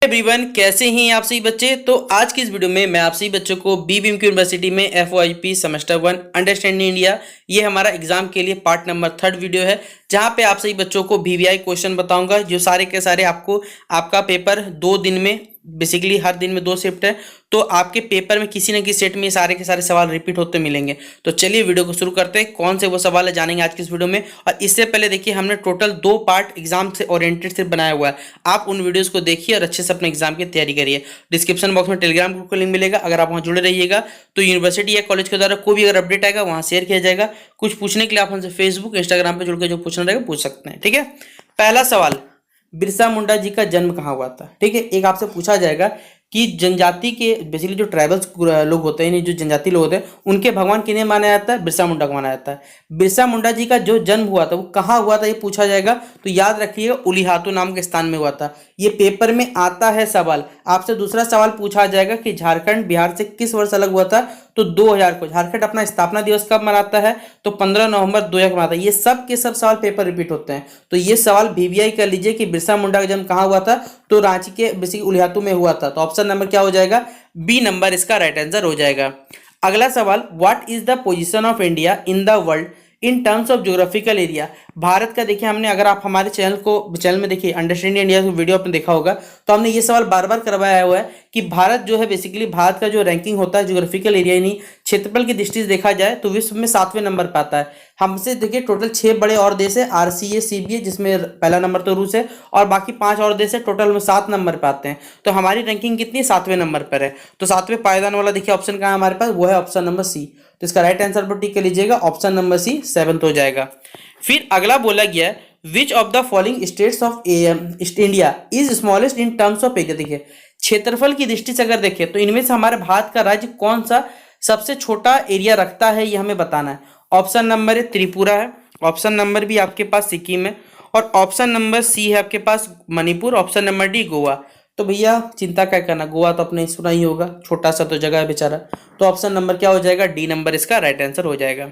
Everyone, कैसे हैं आप सभी बच्चे। तो आज की इस वीडियो में मैं आप सभी बच्चों को बीबीएमक्यू यूनिवर्सिटी में एफओआईपी सेमेस्टर 1 अंडरस्टैंडिंग इंडिया ये हमारा एग्जाम के लिए पार्ट नंबर 3 वीडियो है, जहां पे आप सभी बच्चों को वीवीआई क्वेश्चन बताऊंगा, जो सारे के सारे आपको आपका पेपर 2 दिन में, बेसिकली हर दिन में 2 शिफ्ट है, तो आपके पेपर में किसी न किसी सेट में सारे के सारे सवाल रिपीट होते मिलेंगे। तो चलिए वीडियो को शुरू करते हैं। कौन से वो सवाल है जानेंगे आज की इस वीडियो में। और इससे पहले देखिए, हमने टोटल 2 पार्ट एग्जाम से ओरिएंटेड से बनाया हुआ है। आप उन वीडियोस को देखिए और अच्छे से अपने एग्जाम की तैयारी करिए। डिस्क्रिप्शन बॉक्स में टेलीग्राम ग्रुप का लिंक मिलेगा, अगर आप वहाँ जुड़े रहिएगा तो यूनिवर्सिटी या कॉलेज के द्वारा कोई भी अगर अपडेट आएगा वहाँ शेयर किया जाएगा। कुछ पूछने के लिए आप हमसे फेसबुक इंस्टाग्राम पर जुड़कर जो पूछना रहेगा पूछ सकते हैं, ठीक है। पहला सवाल, बिरसा मुंडा जी का जन्म कहाँ हुआ था, ठीक है। एक आपसे पूछा जाएगा कि जनजाति के बेसिकली जो ट्राइबल्स लोग होते हैं, जो जनजाति लोग होते हैं, उनके भगवान किन्हें माना जाता है, बिरसा मुंडा को माना जाता है। बिरसा मुंडा जी का जो जन्म हुआ था वो कहाँ हुआ था ये पूछा जाएगा, तो याद रखिएगा उलिहातू नाम के स्थान में हुआ था। ये पेपर में आता है सवाल। आपसे दूसरा सवाल पूछा जाएगा कि झारखंड बिहार से किस वर्ष अलग हुआ था, तो 2000 को। झारखंड अपना स्थापना दिवस कब मनाता है, तो 15 नवंबर 2000 को मनाता है। ये सब के सब सवाल पेपर रिपीट होते हैं, तो ये सवाल वीवीआई कर लीजिए कि बिरसा मुंडा का जन्म कहाँ हुआ था, तो रांची के बेसिकली उलिहातू में हुआ था। तो ऑप्शन नंबर क्या हो जाएगा, बी नंबर इसका राइट आंसर हो जाएगा। अगला सवाल, what is the position of India in the world in terms of geographical area. Bharat का देखिए, हमने अगर आप हमारे चैनल में देखिए अंडरस्टैंडिंग इंडिया वीडियो आपने देखा होगा, तो हमने ये सवाल बार बार करवाया हुआ है कि भारत जो है बेसिकली भारत का जो रैंकिंग होता है ज्योग्राफिकल एरिया यानी क्षेत्रफल की दृष्टि से देखा जाए तो विश्व में 7वें नंबर पर आता है। हमसे देखिए टोटल 6 बड़े और देश है, आरसीए सीबीए जिसमें पहला नंबर तो रूस है, और बाकी 5 और देश है, टोटल में 7 नंबर पर आते हैं। तो हमारी रैंकिंग कितनी 7वें नंबर पर है। तो 7वें पायदान वाला देखिए ऑप्शन कहाँ है हमारे पास, वो है ऑप्शन नंबर सी। तो इसका राइट आंसर पर टिक कर लीजिएगा, ऑप्शन नंबर सी 7th हो जाएगा। फिर अगला बोला गया है, विच of the following states of India is smallest in terms of area. देखिए क्षेत्रफल की दृष्टि से अगर देखें तो इनमें से हमारे भारत का राज्य कौन सा सबसे छोटा एरिया रखता है, ये हमें बताना है। ऑप्शन नंबर ए त्रिपुरा है, ऑप्शन नंबर बी आपके पास सिक्किम है, और ऑप्शन नंबर सी है आपके पास Manipur, option number D Goa. तो भैया चिंता क्या करना, गोवा तो आपने सुना ही होगा, छोटा सा तो जगह है बेचारा। तो ऑप्शन नंबर क्या हो जाएगा, डी नंबर इसका राइट आंसर हो जाएगा।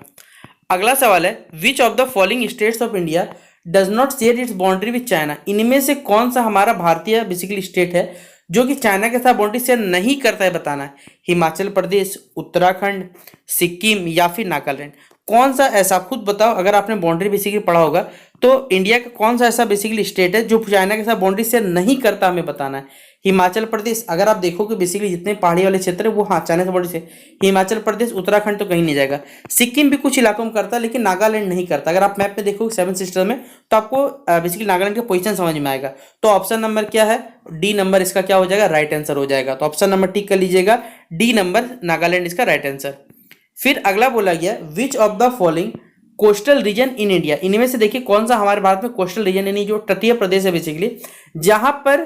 अगला सवाल है, विच of the following states of India does not share its boundary with China. इनमें से कौन सा हमारा भारतीय बेसिकली स्टेट है जो कि चाइना के साथ बाउंड्री शेयर नहीं करता है, बताना है। हिमाचल प्रदेश, उत्तराखंड, सिक्किम या फिर नागालैंड। कौन सा ऐसा, खुद बताओ, अगर आपने बाउंड्री बेसिकली पढ़ा होगा तो इंडिया का कौन सा ऐसा बेसिकली स्टेट है जो चाइना के साथ बाउंड्री शेयर नहीं करता, हमें बताना है। हिमाचल प्रदेश, अगर आप देखोगे बेसिकली जितने पहाड़ी वाले क्षेत्र है वो हाँ चाइना से बाउंड्री से, हिमाचल प्रदेश, उत्तराखंड तो कहीं नहीं जाएगा। सिक्किम भी कुछ इलाकों में करता है लेकिन नागालैंड नहीं करता। अगर आप मैप में देखोगे 7 सिस्टर में तो आपको बेसिकली नागालैंड का पोजीशन समझ में आएगा। तो ऑप्शन नंबर क्या है, डी नंबर इसका क्या हो जाएगा, राइट आंसर हो जाएगा। तो ऑप्शन नंबर टिक कर लीजिएगा, डी नंबर नागालैंड इसका राइट आंसर। फिर अगला बोला गया, विच of the following coastal region in India. इनमें से देखिए कौन सा हमारे भारत में कोस्टल रीजन यानी जो तटीय प्रदेश है बेसिकली, जहां पर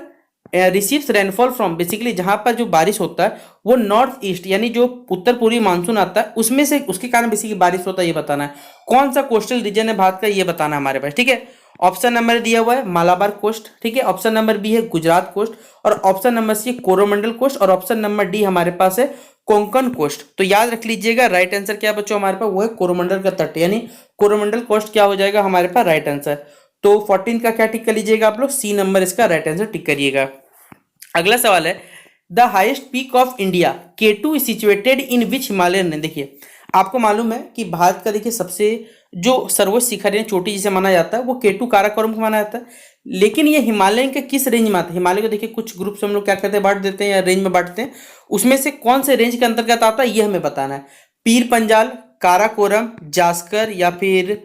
रिसीव्स रेनफॉल फ्रॉम, बेसिकली जहां पर जो बारिश होता है वो नॉर्थ ईस्ट यानी जो उत्तर पूर्वी मानसून आता है उसमें से, उसके कारण बेसिकली बारिश होता है, ये बताना है। कौन सा कोस्टल रीजन है भारत का, ये बताना है हमारे पास, ठीक है। ऑप्शन नंबर दिया हुआ है मालाबार कोस्ट, ठीक है। ऑप्शन नंबर बी है गुजरात कोस्ट, और option number C Coromandel coast, और ऑप्शन नंबर डी हमारे पास है कोंकण कोस्ट। तो याद रख लीजिएगा, राइट आंसर क्या बच्चों हमारे पास, वो है कोरोमंडल का तट यानी कोरोमंडल कोस्ट क्या हो जाएगा हमारे पास राइट आंसर। तो 14 का क्या टिक कर लीजिएगा आप लोग, सी नंबर इसका राइट आंसर टिक करिएगा। अगला सवाल है, the highest peak of India K2 is situated in which Himalayan range. देखिए आपको मालूम है कि भारत का देखिए सबसे जो सर्वोच्च शिखर है, चोटी जिसे माना जाता है, वो K2 काराकोरम को माना जाता है। लेकिन ये हिमालय के किस रेंज में आता है, हिमालय को देखिए कुछ ग्रुप से हम लोग क्या करते हैं, बांट देते हैं या रेंज में बांटते हैं, उसमें से कौन से रेंज के अंतर्गत आता है ये हमें बताना है। पीर पंजाल, काराकोरम, जास्कर या फिर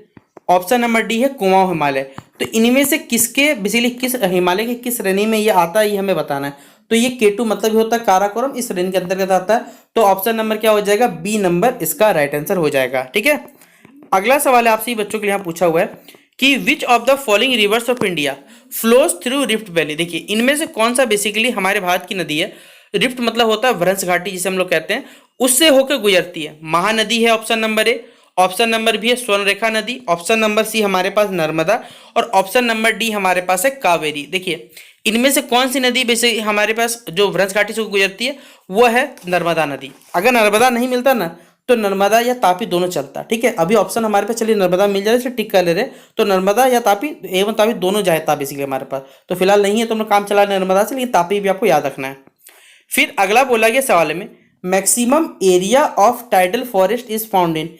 ऑप्शन नंबर डी है कुमाऊं हिमालय। तो इनमें से किसके बेसिकली किस हिमालय के किस श्रेणी में ये आता है ये हमें बताना है। तो ये K2 मतलब होता है काराकोरम, इस रेंज के अंतर्गत आता है। तो ऑप्शन नंबर क्या हो जाएगा, बी नंबर इसका राइट आंसर हो जाएगा, ठीक है। अगला सवाल है आपसे बच्चों के लिए यहाँ पूछा हुआ है कि which of the following rivers of India flows through rift valley. देखिए इनमें से कौन सा बेसिकली हमारे भारत की नदी है, रिफ्ट मतलब होता है भ्रंश घाटी जिसे हम लोग कहते हैं, उससे होकर गुजरती है। महानदी है option number A, option number B है स्वर्णरेखा नदी, ऑप्शन नंबर सी हमारे पास नर्मदा, और ऑप्शन नंबर डी हमारे पास है कावेरी। देखिए इनमें से कौन सी नदी बेसिकली हमारे पास जो भ्रंश घाटी से गुजरती है वो है नर्मदा नदी। अगर नर्मदा नहीं मिलता ना तो नर्मदा या तापी दोनों चलता है। ठीक है, अभी ऑप्शन हमारे पास चलिए नर्मदा मिल जा रहा है, टिक कर ले रहे, तो नर्मदा या तापी एवं तापी दोनों जाता बेसिकली हमारे पास। तो फिलहाल नहीं है तो हम लोग काम चला रहे नर्मदा से, लेकिन तापी भी आपको याद रखना है। फिर अगला बोला गया सवाल में, maximum area of tidal forest is found in,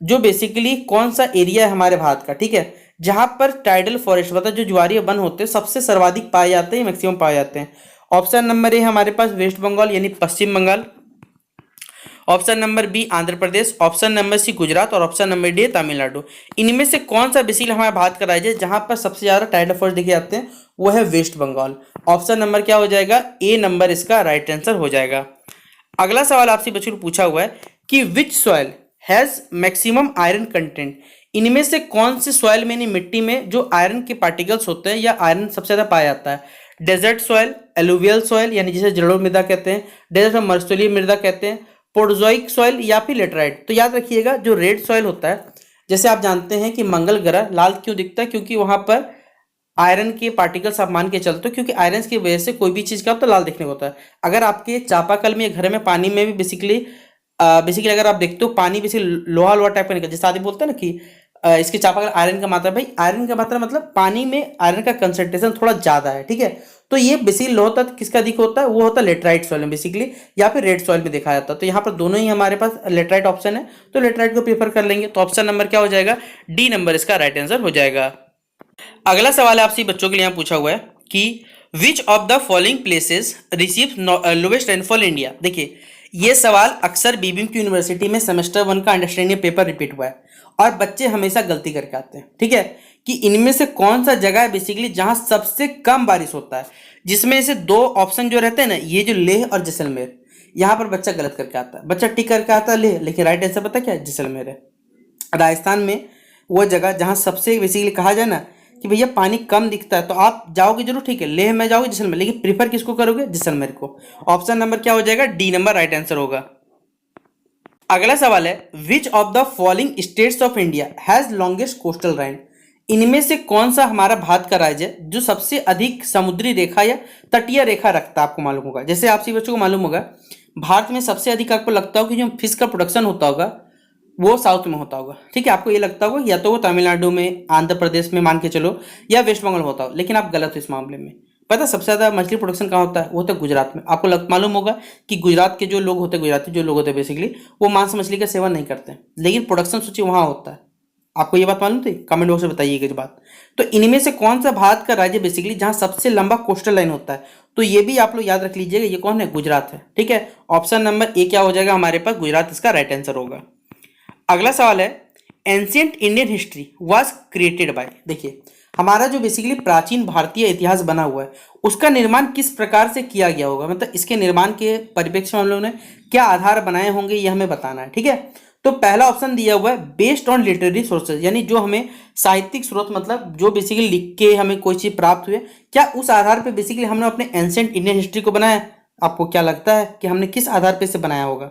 जो बेसिकली कौन सा एरिया है हमारे भारत का, ठीक है, जहां पर टाइडल फॉरेस्ट मतलब जो ज्वारीय वन होते हैं सबसे सर्वाधिक पाए जाते हैं, मैक्सिमम पाए जाते हैं। ऑप्शन नंबर ए हमारे पास वेस्ट बंगाल यानी Paschim Bengal, option number B Andhra Pradesh, option number C Gujarat और ऑप्शन नंबर डी तमिलनाडु। इनमें से कौन सा बेसिकली हमारे भारत का राज्य है जहां पर सबसे ज्यादा टाइडल फॉरेस्ट देखे जाते हैं, वो है वेस्ट बंगाल। ऑप्शन नंबर क्या हो जाएगा, ए नंबर इसका राइट आंसर हो जाएगा। अगला सवाल आपसे बच्चों को पूछा हुआ है कि विच soil has maximum iron content, इनमें से कौन से सॉइल में, मिट्टी में जो आयरन के पार्टिकल्स होते हैं या आयरन सबसे ज्यादा पाया जाता है। डेजर्ट सॉइल, एलुवियल सॉइल यानी जिसे जलोढ़ मृदा कहते हैं, डेजर्ट में मरुस्थलीय मृदा कहते हैं, पोडोजोइक सॉइल या फिर लेटराइट। तो याद रखिएगा जो रेड सॉइल होता है, जैसे आप जानते हैं कि मंगल ग्रह लाल क्यों दिखता है, क्योंकि वहां पर आयरन के पार्टिकल्स आप मान के चलते हो, क्योंकि आयरन की वजह से कोई भी चीज का तो लाल दिखने को होता है। अगर आपके चापाकल में या घर में पानी में भी बेसिकली अगर आप देखते हो पानी बेसिकली लोहा लोहा टाइप का निकल, जैसे आदमी बोलते हैं ना कि इसके चापाकल आयरन का मात्रा, भाई आयरन का मात्रा मतलब पानी में आयरन का कंसंट्रेशन थोड़ा ज्यादा है। ठीक है, तो ये बेसिकली लोहा तत्व किसका अधिक होता है, वो होता है लेटराइट सॉइल में बेसिकली, या फिर रेड सॉइल में देखा जाता है। तो यहाँ पर दोनों ही हमारे पास लेटराइट ऑप्शन है, तो लेटराइट को प्रीफर कर लेंगे। तो ऑप्शन नंबर क्या हो जाएगा, डी नंबर इसका राइट आंसर हो जाएगा। अगला सवाल है आपसे बच्चों के लिए यहाँ पूछा हुआ है कि which of the following places receive lowest rainfall India. देखिए ये सवाल अक्सर बीबीएमक्यू यूनिवर्सिटी में सेमेस्टर 1 का अंडरस्टैंडिंग पेपर रिपीट हुआ है और बच्चे हमेशा गलती करके आते हैं। ठीक है, कि इनमें से कौन सा जगह है बेसिकली जहां सबसे कम बारिश होता है, जिसमें से दो ऑप्शन जो रहते हैं ना, ये जो लेह और जैसलमेर, यहां पर बच्चा गलत करके आता है, बच्चा टिक करके आता है लेह, लेकिन राइट आंसर पता क्या है, जैसलमेर है। राजस्थान में वो जगह जहां सबसे बेसिकली कहा जाए ना कि भैया पानी कम दिखता है, तो आप जाओगे जरूर, ठीक है, लेह में जाओगे जैसलमेर, लेकिन प्रीफर किसको करोगे, जैसलमेर को। ऑप्शन नंबर क्या हो जाएगा, डी नंबर राइट आंसर होगा। अगला सवाल है विच of the following states of India has longest coastal line. इनमें से कौन सा हमारा भारत का राज्य है जो सबसे अधिक समुद्री रेखा या तटीय रेखा रखता है। आपको मालूम होगा, जैसे आप सभी बच्चों को मालूम होगा, भारत में सबसे अधिक आपको लगता होगा कि जो फिश का प्रोडक्शन होता होगा वो साउथ में होता होगा। ठीक है, आपको ये लगता होगा या तो वो तमिलनाडु में, आंध्र प्रदेश में मान के चलो, या वेस्ट बंगाल में होता हो, लेकिन आप गलत हो इस मामले में। पता सबसे ज्यादा मछली प्रोडक्शन कहाँ होता है, वो होता है गुजरात में। आपको मालूम होगा कि गुजरात के जो लोग होते हैं, गुजराती जो लोग होते हैं बेसिकली, वो मांस मछली का सेवन नहीं करते हैं, लेकिन प्रोडक्शन सोचिए वहां होता है। आपको ये बात मालूम थी, कमेंट बॉक्स में बताइएगा ये बात। तो इनमें से कौन सा भारत का राज्य बेसिकली जहां सबसे लंबा कोस्टल लाइन होता है, तो ये भी आप लोग याद रख लीजिएगा, ये कौन है, गुजरात है। ठीक है, ऑप्शन नंबर ए क्या हो जाएगा हमारे पास, गुजरात इसका राइट आंसर होगा। अगला सवाल है ancient Indian history was created by. देखिए हमारा जो बेसिकली प्राचीन भारतीय इतिहास बना हुआ है उसका निर्माण किस प्रकार से किया गया होगा, मतलब इसके निर्माण के परिप्रेक्ष्य में हम लोगों ने क्या आधार बनाए होंगे, ये हमें बताना है। ठीक है, तो पहला ऑप्शन दिया हुआ है बेस्ड ऑन लिटरेरी सोर्सेज, यानी जो हमें साहित्यिक स्रोत, मतलब जो बेसिकली लिख के हमें कोई चीज प्राप्त हुई है, क्या उस आधार पर बेसिकली हमने अपने एंशियंट इंडियन हिस्ट्री को बनाया। आपको क्या लगता है कि हमने किस आधार पर इसे बनाया होगा।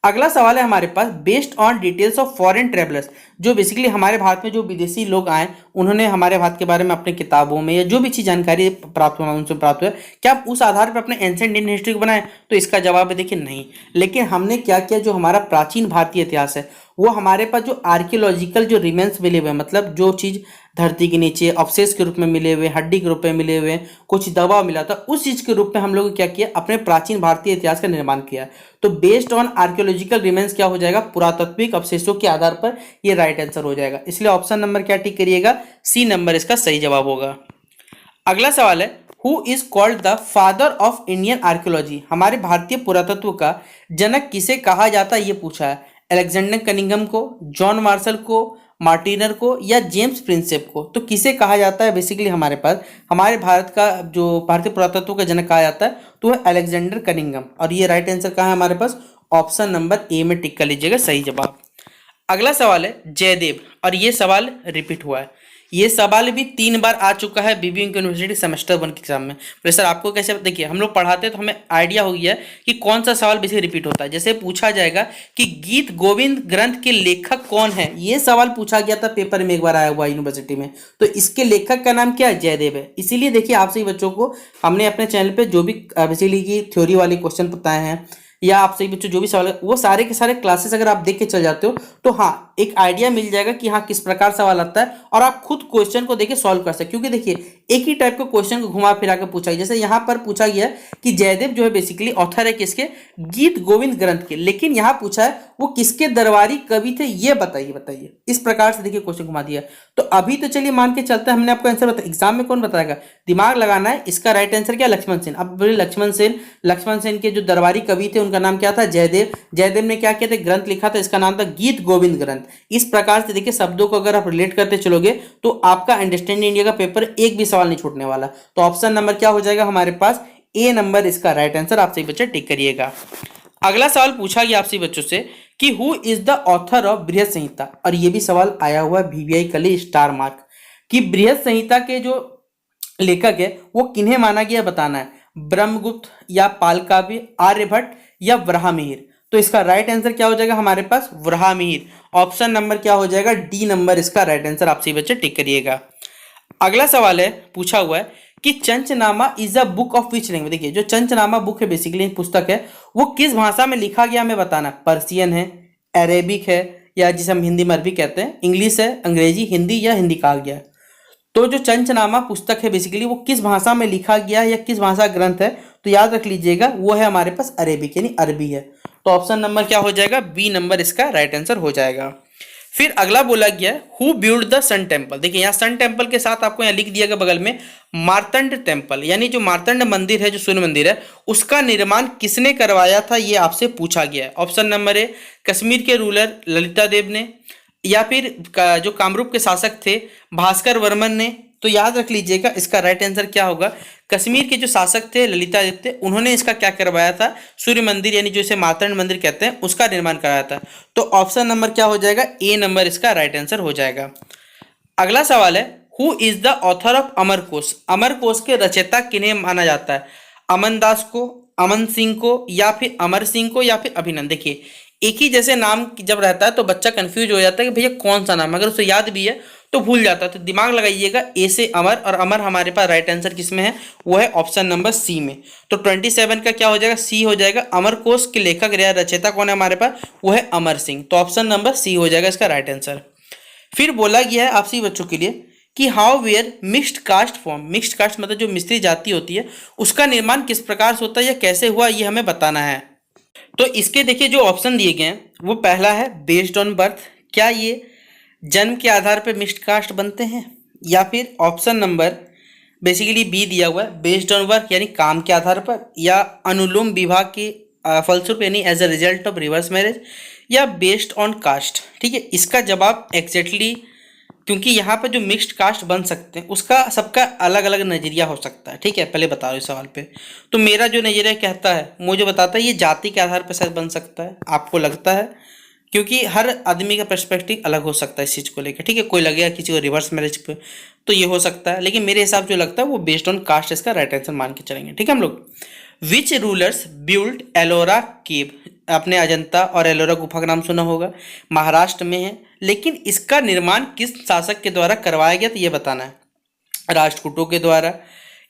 अगला सवाल है हमारे पास based on details of foreign travellers, जो बेसिकली हमारे भारत में जो विदेशी लोग आए उन्होंने हमारे भारत के बारे में अपने किताबों में या जो भी चीज जानकारी प्राप्त हुआ उनसे प्राप्त हुआ, क्या आप उस आधार पर अपने एंशिएंट इंडियन हिस्ट्री को बनाए। तो इसका जवाब है देखिए नहीं, लेकिन हमने क्या किया, जो हमारा प्राचीन भारतीय इतिहास है वो हमारे पास जो आर्कियोलॉजिकल जो रिमेन्स मिले हुए हैं, मतलब जो चीज धरती के नीचे अवशेष के रूप में मिले हुए, हड्डी के रूप में मिले हुए, कुछ दवा मिला था, उस चीज के रूप में हम लोग क्या किया, अपने प्राचीन भारतीय इतिहास का निर्माण किया। तो बेस्ड ऑन आर्कियोलॉजिकल रिमेन्स क्या हो जाएगा, पुरातात्विक अवशेषों के आधार पर ये राइट आंसर हो जाएगा। इसलिए ऑप्शन नंबर क्या टिक करिएगा, सी नंबर इसका सही जवाब होगा। अगला सवाल है who is called the father of Indian archaeology. हमारे भारतीय पुरातत्व का जनक किसे कहा जाता है, ये पूछा है। अलेक्जेंडर कनिंघम को, जॉन मार्शल को, मार्टिनर को या जेम्स प्रिंसेप को। तो किसे कहा जाता है बेसिकली हमारे पास, हमारे भारत का जो भारतीय पुरातत्व का जनक कहा जाता है तो है अलेक्जेंडर कनिंघम, और ये राइट आंसर कहाँ है हमारे पास, ऑप्शन नंबर ए में टिक कर लीजिएगा सही जवाब। अगला सवाल है जयदेव, और ये सवाल रिपीट हुआ है। ये सवाल भी 3 बार आ चुका है बीबीएमक्यू यूनिवर्सिटी सेमेस्टर 1 के एग्जाम में। तो सर आपको कैसे, देखिए हम लोग पढ़ाते हैं तो हमें आइडिया हो गया कि कौन सा सवाल बेसिकली रिपीट होता है। जैसे पूछा जाएगा कि गीत गोविंद ग्रंथ के लेखक कौन है, ये सवाल पूछा गया था पेपर में, एक बार आया हुआ यूनिवर्सिटी में। तो इसके लेखक का नाम क्या है, जयदेव है। इसीलिए देखिए आप सभी बच्चों को हमने अपने चैनल पर जो भी बेसिकली की थ्योरी वाले क्वेश्चन बताए हैं या आप सही बच्चों जो भी सवाल वो सारे के सारे क्लासेस अगर आप देख के चल जाते हो तो हाँ एक आइडिया मिल जाएगा कि हाँ किस प्रकार सवाल आता है और आप खुद क्वेश्चन को देके सॉल्व कर सकते, क्योंकि देखिए एक ही टाइप का क्वेश्चन को घुमा फिरा के पूछा गया। जैसे यहाँ पर पूछा गया कि जयदेव जो है बेसिकली ऑथर है किसके, गीत गोविंद ग्रंथ के, लेकिन यहाँ पूछा है वो किसके दरबारी कवि थे, ये बताइए बताइए। इस प्रकार से देखिए क्वेश्चन घुमा दिया। तो अभी तो चलिए मान के चलते हैं हमने आपको आंसर बताया, एग्जाम में कौन बताएगा, दिमाग लगाना है। इसका राइट आंसर क्या, लक्ष्मण सेन। अब बोले लक्ष्मण सेन, लक्ष्मण सेन के जो दरबारी कवि थे उनका नाम क्या था, जयदेव। जयदेव ने क्या किया था, ग्रंथ लिखा था, इसका नाम था गीत गोविंद ग्रंथ। इस प्रकार से देखिए शब्दों को अगर आप रिलेट करते चलोगे तो आपका अंडरस्टैंडिंग इंडिया का पेपर एक भी सवाल नहीं छूटने वाला। तो ऑप्शन नंबर क्या हो जाएगा हमारे पास, ए नंबर इसका राइट आंसर। आप सही बच्चे टिक करिएगा। अगला सवाल पूछा गया आपसे बच्चों से कि who is the author of बृहद संहिता, और ये भी सवाल आया हुआ है VVI कली स्टार मार्क, कि बृहद संहिता के जो लेखक है वो किन्हें माना गया बताना है, ब्रह्मगुप्त या पालकाव्य, आर्यभट्ट या वराहमिहिर। तो इसका राइट आंसर क्या हो जाएगा हमारे पास, वराहमिहिर। ऑप्शन नंबर क्या हो जाएगा, डी नंबर इसका राइट आंसर। आप सही बच्चे टिक करिएगा। अगला सवाल है पूछा हुआ है कि Chachnama is a book of which language. देखिए जो चंचनामा बुक है बेसिकली पुस्तक है वो किस भाषा में लिखा गया हमें बताना, पर्शियन है, अरेबिक है, या जिसे हम हिंदी में अरबी कहते हैं, इंग्लिश है, अंग्रेजी, हिंदी या हिंदी कहा गया है। तो जो चंचनामा पुस्तक है बेसिकली वो किस भाषा में लिखा गया है या किस भाषा ग्रंथ है, तो याद रख लीजिएगा वो है हमारे पास अरेबिक यानी अरबी है। तो ऑप्शन नंबर क्या हो जाएगा, बी नंबर इसका राइट आंसर हो जाएगा। फिर अगला बोला गया who build the sun temple. देखिए यहाँ सन टेम्पल के साथ आपको यहाँ लिख दिया गया बगल में मार्तंड टेम्पल, यानी जो मार्तंड मंदिर है, जो सूर्य मंदिर है, उसका निर्माण किसने करवाया था ये आपसे पूछा गया है। ऑप्शन नंबर ए कश्मीर के रूलर ललिता देव ने, या फिर जो कामरूप के शासक थे भास्कर वर्मन ने। तो याद रख लीजिएगा इसका राइट आंसर क्या होगा, कश्मीर के जो शासक थे ललिता देव थे, उन्होंने इसका क्या करवाया था, सूर्य मंदिर यानी जो इसे मार्तंड मंदिर कहते हैं उसका निर्माण कराया था। तो ऑप्शन नंबर क्या हो जाएगा, ए नंबर इसका राइट आंसर हो जाएगा। अगला सवाल है who is the author of Amarkosh. Amarkosh के रचयिता किन्हें माना जाता है, अमन दास को, अमन सिंह को, या फिर अमर सिंह को, या फिर अभिनंदन। देखिए एक ही जैसे नाम जब रहता है तो बच्चा कंफ्यूज हो जाता है कि भैया कौन सा नाम, अगर उसे याद भी है तो भूल जाता है। तो दिमाग लगाइएगा, ए से अमर, और अमर हमारे पास राइट आंसर किसमें है, वो है ऑप्शन नंबर सी में। तो 27 का क्या हो जाएगा, सी हो जाएगा। अमरकोश के लेखक या रचयिता कौन है हमारे पास, वो है अमर सिंह। तो ऑप्शन नंबर सी हो जाएगा इसका राइट आंसर। फिर बोला गया है आपसे बच्चों के लिए कि how were mixed caste form. Mixed caste मतलब जो मिस्त्री जाति होती है उसका निर्माण किस प्रकार से होता है या कैसे हुआ, ये हमें बताना है। तो इसके देखिए जो ऑप्शन दिए गए हैं वो पहला है बेस्ड ऑन बर्थ, क्या ये जन्म के आधार पर मिक्स्ड कास्ट बनते हैं, या फिर ऑप्शन नंबर बेसिकली बी दिया हुआ है बेस्ड ऑन वर्क यानी काम के आधार पर, या अनुलोम विवाह के फलस्वरूप यानी as a result of reverse marriage, या बेस्ड ऑन कास्ट। ठीक है, इसका जवाब एग्जैक्टली क्योंकि यहाँ पर जो मिक्स्ड कास्ट बन सकते हैं उसका सबका अलग अलग नज़रिया हो सकता है। ठीक है, पहले बता रहा हूँ इस सवाल पे। तो मेरा जो नज़रिया कहता है, मुझे बताता है ये जाति के आधार पर शायद बन सकता है, आपको लगता है, क्योंकि हर आदमी का पर्सपेक्टिव अलग हो सकता है इस चीज़ को लेकर। ठीक है, कोई लगेगा किसी को रिवर्स मैरिज पे, तो ये हो सकता है, लेकिन मेरे हिसाब जो लगता है वो बेस्ड ऑन कास्ट इसका राइट आंसर मान के चलेंगे। ठीक है हम लोग। विच रूलर्स बिल्ड एलोरा केव। आपने अजंता और एलोरा गुफा का नाम सुना होगा, महाराष्ट्र में है, लेकिन इसका निर्माण किस शासक के द्वारा करवाया गया तो ये बताना है। राष्ट्रकूटों के द्वारा,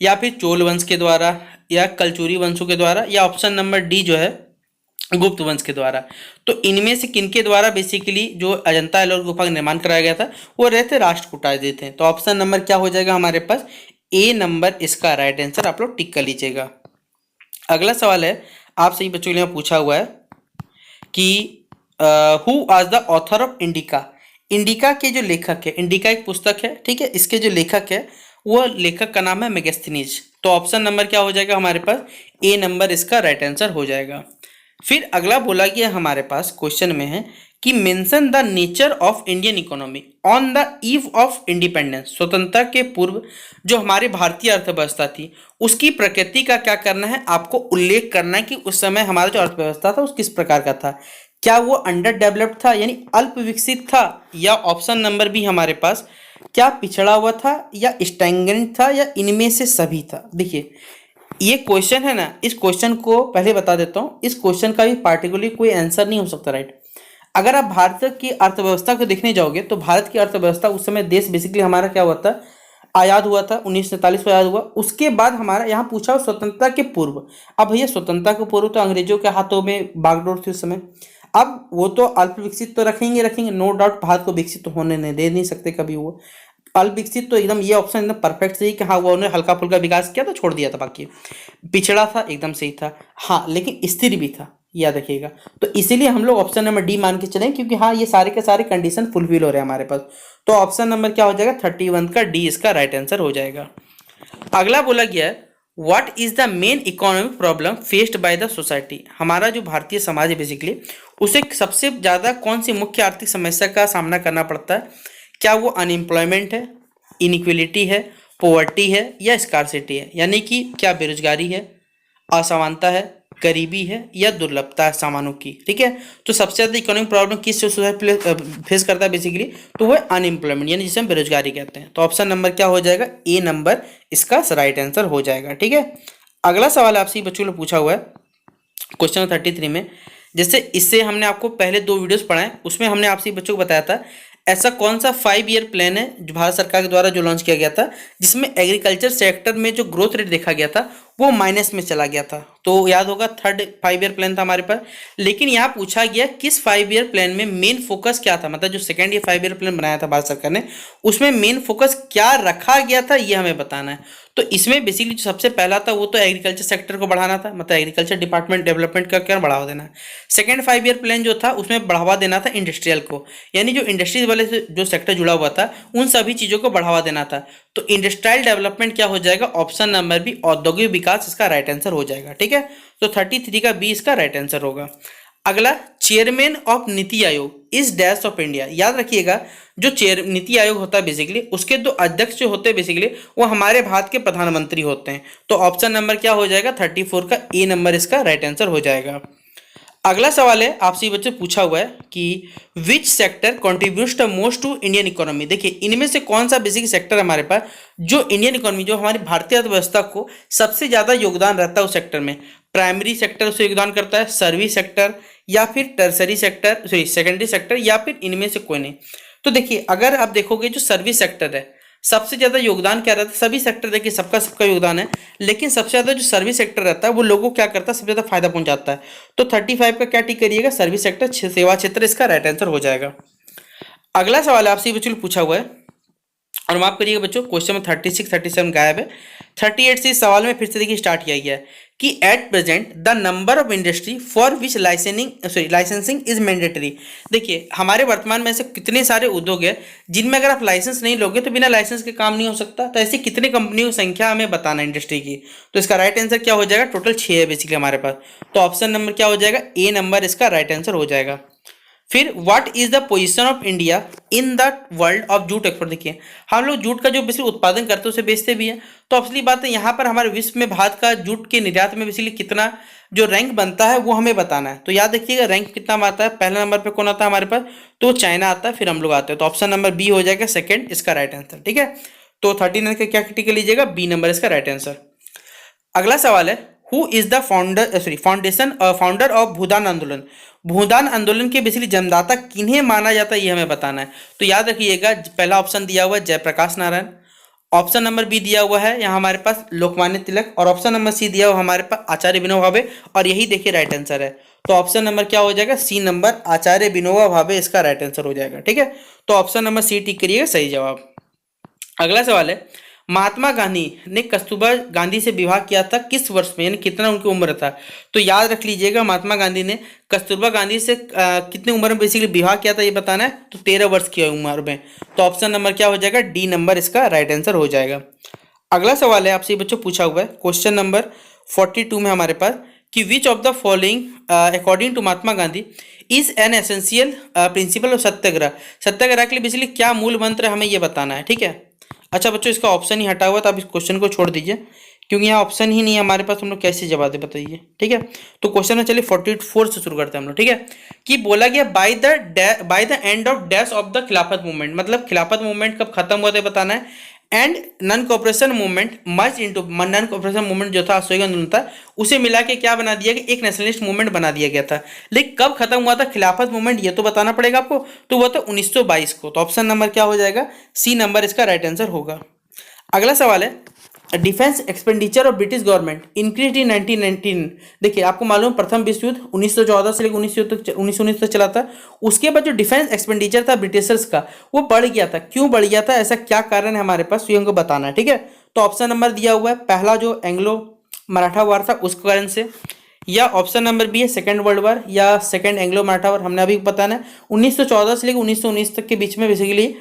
या फिर चोल वंश के द्वारा, या कलचुरी वंशों के द्वारा, या ऑप्शन नंबर डी जो है गुप्त वंश के द्वारा। तो इनमें से किनके द्वारा बेसिकली जो अजंता एलोरा गुफा का निर्माण कराया गया था वो रहे थे राष्ट्रकूटाय थे। तो ऑप्शन नंबर क्या हो जाएगा हमारे पास, ए नंबर इसका राइट आंसर आप लोग टिक कर लीजिएगा। अगला सवाल है आप सही बच्चों के लिए पूछा हुआ है कि who was the author of indica. Indica के जो लेखक है, इंडिका एक पुस्तक है, ठीक है, इसके जो लेखक है वो लेखक का नाम है मेगास्थनीज। तो ऑप्शन नंबर क्या हो जाएगा हमारे पास, ए नंबर इसका राइट आंसर हो जाएगा। फिर अगला बोला गया हमारे पास क्वेश्चन में है कि mention the nature of Indian economy on the eve of independence. स्वतंत्रता के पूर्व जो हमारी भारतीय अर्थव्यवस्था थी उसकी प्रकृति का क्या करना है, आपको उल्लेख करना है कि उस समय हमारा जो अर्थव्यवस्था था उस किस प्रकार का था। क्या वो अंडर डेवलप्ड था यानी अल्प विकसित था, या ऑप्शन नंबर बी हमारे पास क्या पिछड़ा हुआ था, या स्टैग्नेंट था, या इनमें से सभी था। देखिए ये क्वेश्चन है ना, इस क्वेश्चन को पहले बता देता हूँ, इस क्वेश्चन का भी पार्टिकुलरली कोई आंसर नहीं हो सकता राइट। अगर आप भारत की अर्थव्यवस्था को देखने जाओगे तो भारत की अर्थव्यवस्था उस समय देश बेसिकली हमारा क्या हुआ था, आज़ाद हुआ था, 1947 को आज़ाद हुआ। उसके बाद हमारा यहाँ पूछा स्वतंत्रता के पूर्व। अब भैया स्वतंत्रता के पूर्व तो अंग्रेजों के हाथों में बागडोर थी उस समय। अब वो तो अल्प विकसित तो रखेंगे रखेंगे, नो डाउट, भारत को विकसित तो होने नहीं दे नहीं सकते कभी वो। अल्प विकसित तो एकदम ये ऑप्शन एकदम परफेक्ट सही कि हाँ वो उन्होंने हल्का फुल्का विकास किया तो छोड़ दिया था, बाकी पिछड़ा था एकदम सही था। हाँ लेकिन स्थिर भी था, याद रखिएगा। तो इसीलिए हम लोग ऑप्शन नंबर डी मान के चलें, क्योंकि हाँ ये सारे के सारे कंडीशन फुलफिल हो रहे हैं हमारे पास। तो ऑप्शन नंबर क्या हो जाएगा 31 का डी इसका राइट आंसर हो जाएगा। अगला बोला गया है what is the main economic problem faced by the society. हमारा जो भारतीय समाज है बेसिकली उसे सबसे ज़्यादा कौन सी मुख्य आर्थिक समस्या का सामना करना पड़ता है? क्या वो अनएम्प्लॉयमेंट है, इनइक्वलिटी है, पोवर्टी है या स्कार्सिटी है? यानी कि क्या बेरोजगारी है, असमानता है, गरीबी है या दुर्लभता है सामानों की। ठीक है, तो सबसे ज़्यादा इकोनॉमिक प्रॉब्लम किस सोसाइटी फेस करता है बेसिकली, तो वो है अनएम्प्लॉयमेंट, यानी जिसे हम बेरोजगारी कहते हैं। तो ऑप्शन नंबर क्या हो जाएगा, ए नंबर इसका राइट आंसर हो जाएगा। ठीक है, अगला सवाल आपसे बच्चों को पूछा हुआ है क्वेश्चन 33 में। जैसे इससे हमने आपको पहले 2 वीडियोस पढ़ाए, उसमें हमने आपसे बच्चों को बताया था ऐसा कौन सा 5 ईयर प्लान है जो भारत सरकार के द्वारा जो लॉन्च किया गया था जिसमें एग्रीकल्चर सेक्टर में जो ग्रोथ रेट देखा गया था वो माइनस में चला गया था। तो याद होगा थर्ड 5 ईयर प्लान था हमारे पास। लेकिन यहाँ पूछा गया किस 5 ईयर प्लान में मेन फोकस क्या था, मतलब जो सेकेंड ईयर 5 ईयर प्लान बनाया था भारत सरकार ने उसमें मेन फोकस क्या रखा गया था ये हमें बताना है। तो इसमें बेसिकली जो सबसे पहला था वो तो एग्रीकल्चर सेक्टर को बढ़ाना था, मतलब एग्रीकल्चर डिपार्टमेंट डेवलपमेंट का क्या बढ़ावा देना है। सेकेंड 5 ईयर प्लान जो था उसमें बढ़ावा देना था इंडस्ट्रियल को, यानी जो इंडस्ट्रीज वाले से जो सेक्टर जुड़ा हुआ था उन सभी चीज़ों को बढ़ावा देना था। तो इंडस्ट्रियल डेवलपमेंट क्या हो जाएगा, ऑप्शन नंबर बी औद्योगिक विकास इसका राइट आंसर हो जाएगा। ठीक है, तो 33 का बी इसका राइट आंसर होगा। अगला चेयरमैन ऑफ नीति आयोग इस डैश ऑफ इंडिया। याद रखिएगा जो नीति आयोग होता है बेसिकली उसके 2 अध्यक्ष जो होते हैं बेसिकली वो हमारे भारत के प्रधानमंत्री होते हैं। तो ऑप्शन नंबर क्या हो जाएगा 34 का ए नंबर इसका राइट आंसर हो जाएगा। अगला सवाल है आपसे बच्चे पूछा हुआ है कि which sector contributes the most to Indian economy. देखिए इनमें से कौन सा बेसिक सेक्टर हमारे पास जो इंडियन इकोनॉमी जो हमारी भारतीय अर्थव्यवस्था को सबसे ज़्यादा योगदान रहता है उस सेक्टर में। प्राइमरी सेक्टर उसे योगदान करता है, सर्विस सेक्टर या फिर tertiary sector, sorry secondary sector, या फिर इनमें से कोई नहीं। तो देखिए अगर आप देखोगे जो सर्विस सेक्टर है सबसे ज़्यादा योगदान क्या रहता है, सभी सेक्टर देखिए सबका योगदान है, लेकिन सबसे ज़्यादा जो सर्विस सेक्टर रहता है वो लोगों को क्या करता है सबसे ज़्यादा फायदा पहुंचाता है। तो 35 का क्या टिक करिएगा, सर्विस सेक्टर सेवा क्षेत्र इसका राइट आंसर हो जाएगा। अगला सवाल आपसे बच्चों पूछा हुआ है और माफ करिएगा बच्चों क्वेश्चन में 36 37 गायब है। 38 से इस सवाल में फिर से देखिए स्टार्ट किया गया है कि at present the number of industry for which licensing is mandatory. देखिए हमारे वर्तमान में ऐसे कितने सारे उद्योग है जिनमें अगर आप लाइसेंस नहीं लोगे तो बिना लाइसेंस के काम नहीं हो सकता। तो ऐसी कितने कंपनियों की संख्या हमें बताना इंडस्ट्री की। तो इसका राइट आंसर क्या हो जाएगा, टोटल 6 है बेसिकली हमारे पास। तो ऑप्शन नंबर क्या हो जाएगा, ए नंबर इसका राइट आंसर हो जाएगा। फिर what is the position of India in the world of jute export. देखिए हम लोग जूट का जो बेसिकली उत्पादन करते हैं उसे बेचते भी हैं, तो असली बात है यहाँ पर हमारे विश्व में भारत का जूट के निर्यात में बेसिकली कितना जो रैंक बनता है वो हमें बताना है। तो याद रखिएगा रैंक कितना आता है, पहले नंबर पे कौन आता है हमारे पास, तो चाइना आता है, फिर हम लोग आते हैं। तो ऑप्शन नंबर बी हो जाएगा सेकेंड इसका राइट आंसर। ठीक है, तो 39 का क्या टिक लीजिएगा, बी नंबर इसका राइट आंसर। अगला सवाल है who is the founder of Bhoodan Andolan. Bhoodan आंदोलन के बेसिकली जन्मदाता किन्हें माना जाता है ये हमें बताना है। तो याद रखिएगा पहला ऑप्शन दिया हुआ है Jayaprakash Narayan, option number B दिया हुआ है यहाँ हमारे पास लोकमान्य तिलक, और ऑप्शन नंबर सी दिया हुआ हमारे पास आचार्य विनोबा भावे, और यही देखिए राइट आंसर है। तो ऑप्शन नंबर क्या हो जाएगा, सी नंबर आचार्य विनोबा भावे इसका राइट आंसर हो जाएगा। ठीक है, तो ऑप्शन नंबर सी टिक करिएगा सही जवाब। अगला सवाल है महात्मा गांधी ने कस्तूरबा गांधी से विवाह किया था किस वर्ष में, यानी कितना उनकी उम्र था। तो याद रख लीजिएगा महात्मा गांधी ने कस्तूरबा गांधी से कितनी उम्र में बेसिकली विवाह किया था ये बताना है। तो 13 वर्ष की उम्र में। तो ऑप्शन नंबर क्या हो जाएगा, डी नंबर इसका राइट आंसर हो जाएगा। अगला सवाल है आपसे बच्चों पूछा हुआ है क्वेश्चन नंबर 42 में हमारे पास कि which of the following according to Mahatma Gandhi is an essential principle of Satyagraha. Satyagraha के लिए बेसिकली क्या मूल मंत्र हमें ये बताना है। ठीक है, अच्छा बच्चों इसका ऑप्शन ही हटा हुआ तो आप इस क्वेश्चन को छोड़ दीजिए क्योंकि यहाँ ऑप्शन ही नहीं है हमारे पास, हम लोग कैसे जवाब दे बताइए। ठीक है, तो क्वेश्चन में चलिए 44 से शुरू करते हैं हम लोग। ठीक है, कि बोला गया by the end of dash of the Khilafat movement, मतलब खिलाफत मूवमेंट कब खत्म हुआ था बताना है। And non cooperation movement merge into, non cooperation movement जो था असहयोग आंदोलन था उसे मिला के क्या बना दिया गया, एक नेशनलिस्ट मूवमेंट बना दिया गया था। लेकिन कब खत्म हुआ था खिलाफत मूवमेंट ये तो बताना पड़ेगा आपको। तो वो था 1922 को। तो ऑप्शन नंबर क्या हो जाएगा, सी नंबर इसका राइट आंसर होगा। अगला सवाल है defence expenditure of British government increase in 1919। देखिए आपको मालूम प्रथम विश्व युद्ध 1914 से लेकर 1919 तक चला था। उसके बाद जो डिफेंस एक्सपेंडिचर था ब्रिटिशर्स का वो बढ़ गया था। क्यों बढ़ गया था, ऐसा क्या कारण है हमारे पास, ये हमको बताना है। ठीक है, तो ऑप्शन नंबर दिया हुआ है, पहला जो एंग्लो मराठा वार था उस कारण से, या ऑप्शन नंबर बी है सेकेंड वर्ल्ड वार या सेकेंड एंग्लो मराठा वार। हमने अभी बताना है 1914 से लेकर 1919 तक के बीच में बेसिकली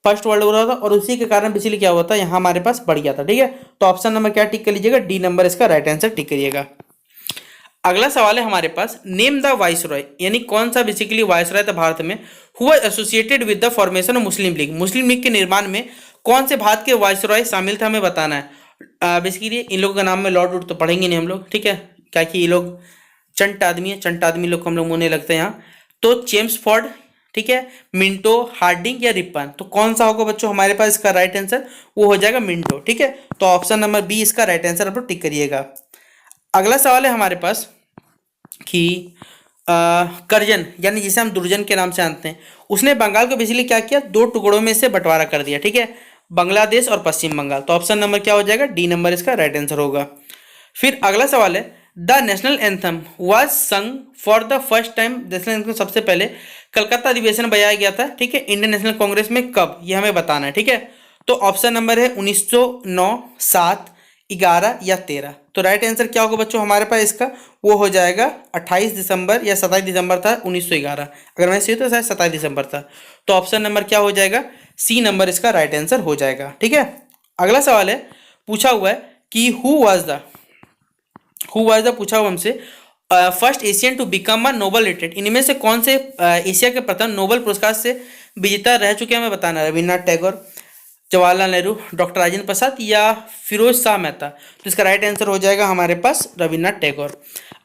फर्स्ट वर्ल्ड वॉर था और उसी के कारण बेसिकली क्या हुआ था, यहाँ हमारे पास बढ़ गया था। ठीक है, तो ऑप्शन नंबर क्या टिक कर लीजिएगा, डी नंबर इसका राइट आंसर टिक करिएगा। अगला सवाल है हमारे पास नेम द वाइसरॉय, यानी कौन सा बेसिकली वाइसरॉय था भारत में who was associated with the formation of Muslim league. Muslim league के निर्माण में कौन से भारत के वाइसरॉय शामिल थे, हमें बताना है। बेसिकली इन लोगों का नाम में लॉर्ड वुड तो पढ़ेंगे नहीं हम लोग, ठीक है, क्या कि ये लोग चंट आदमी है, चंट आदमी लोग को हम लोग मुँह नहीं लगते यहाँ। तो चेम्सफोर्ड, ठीक है, मिंटो, हार्डिंग या रिपन, तो कौन सा होगा बच्चों हमारे पास इसका राइट आंसर, वो हो जाएगा मिंटो। ठीक है, तो ऑप्शन नंबर बी इसका राइट आंसर आप लोग टिक करिएगा। अगला सवाल है हमारे पास कि करजन, यानी जिसे हम दुर्जन के नाम से जानते हैं, उसने बंगाल को बेसिकली क्या किया, दो टुकड़ों में से बंटवारा कर दिया। ठीक है, बांग्लादेश और पश्चिम बंगाल, तो ऑप्शन नंबर क्या हो जाएगा, डी नंबर इसका राइट आंसर होगा। फिर अगला सवाल है द नेशनल एंथम वाज संग for the first time, national anthem सबसे पहले कलकत्ता अधिवेशन बजाया गया था, ठीक है, इंडियन नेशनल कांग्रेस में कब, ये हमें बताना है। ठीक है, तो ऑप्शन नंबर है 1909, 7, 11 या 13। तो राइट आंसर क्या होगा बच्चों हमारे पास इसका, वो हो जाएगा 28 दिसंबर या 27 दिसंबर था 1911। अगर मैं सही तो शायद 27 दिसंबर था। तो ऑप्शन नंबर क्या हो जाएगा, सी नंबर इसका राइट आंसर हो जाएगा। ठीक है, अगला सवाल है पूछा हुआ है कि हु वाज द पूछा हुआ हमसे first Asian to become a Nobel laureate, इनमें से कौन से एशिया के प्रथम नोबल पुरस्कार से विजेता रह चुके हैं हमें बताना है। रविन्द्रनाथ टैगोर, जवाहरलाल नेहरू, डॉक्टर राजेंद्र प्रसाद या फिरोज शाह मेहता। तो इसका राइट आंसर हो जाएगा हमारे पास रविन्द्रनाथ टैगोर।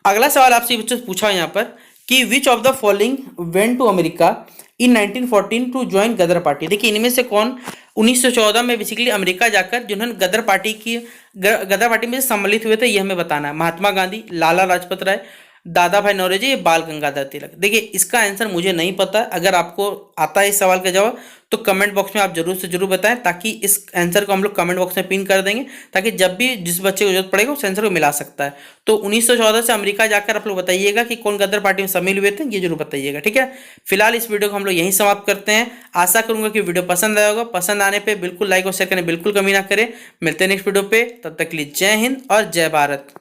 अगला सवाल आपसे बच्चों से पूछा यहाँ पर कि which of the following went to America in 1914 to join Ghadar party. देखिए इनमें से कौन 1914 में बेसिकली अमेरिका जाकर जिन्होंने गदर पार्टी में सम्मिलित हुए थे, ये हमें बताना है। महात्मा गांधी, लाला लाजपत राय, दादा भाई नौरोजी, बाल गंगाधर तिलक। देखिए इसका आंसर मुझे नहीं पता, अगर आपको आता है इस सवाल का जवाब तो कमेंट बॉक्स में आप जरूर से जरूर बताएं, ताकि इस आंसर को हम लोग कमेंट बॉक्स में पिन कर देंगे, ताकि जब भी जिस बच्चे को जरूरत पड़ेगा उस आंसर को मिला सकता है। तो 1914 से अमेरिका जाकर आप लोग बताइएगा कि कौन गदर पार्टी में शामिल हुए थे, ये जरूर बताइएगा। ठीक है, फिलहाल इस वीडियो को हम लोग यहीं समाप्त करते हैं। आशा करूंगा कि वीडियो पसंद आया होगा, पसंद आने पर बिल्कुल लाइक और शेयर करने बिल्कुल कमी ना करें। मिलते हैं नेक्स्ट वीडियो पे, तब तक के लिए जय हिंद और जय भारत।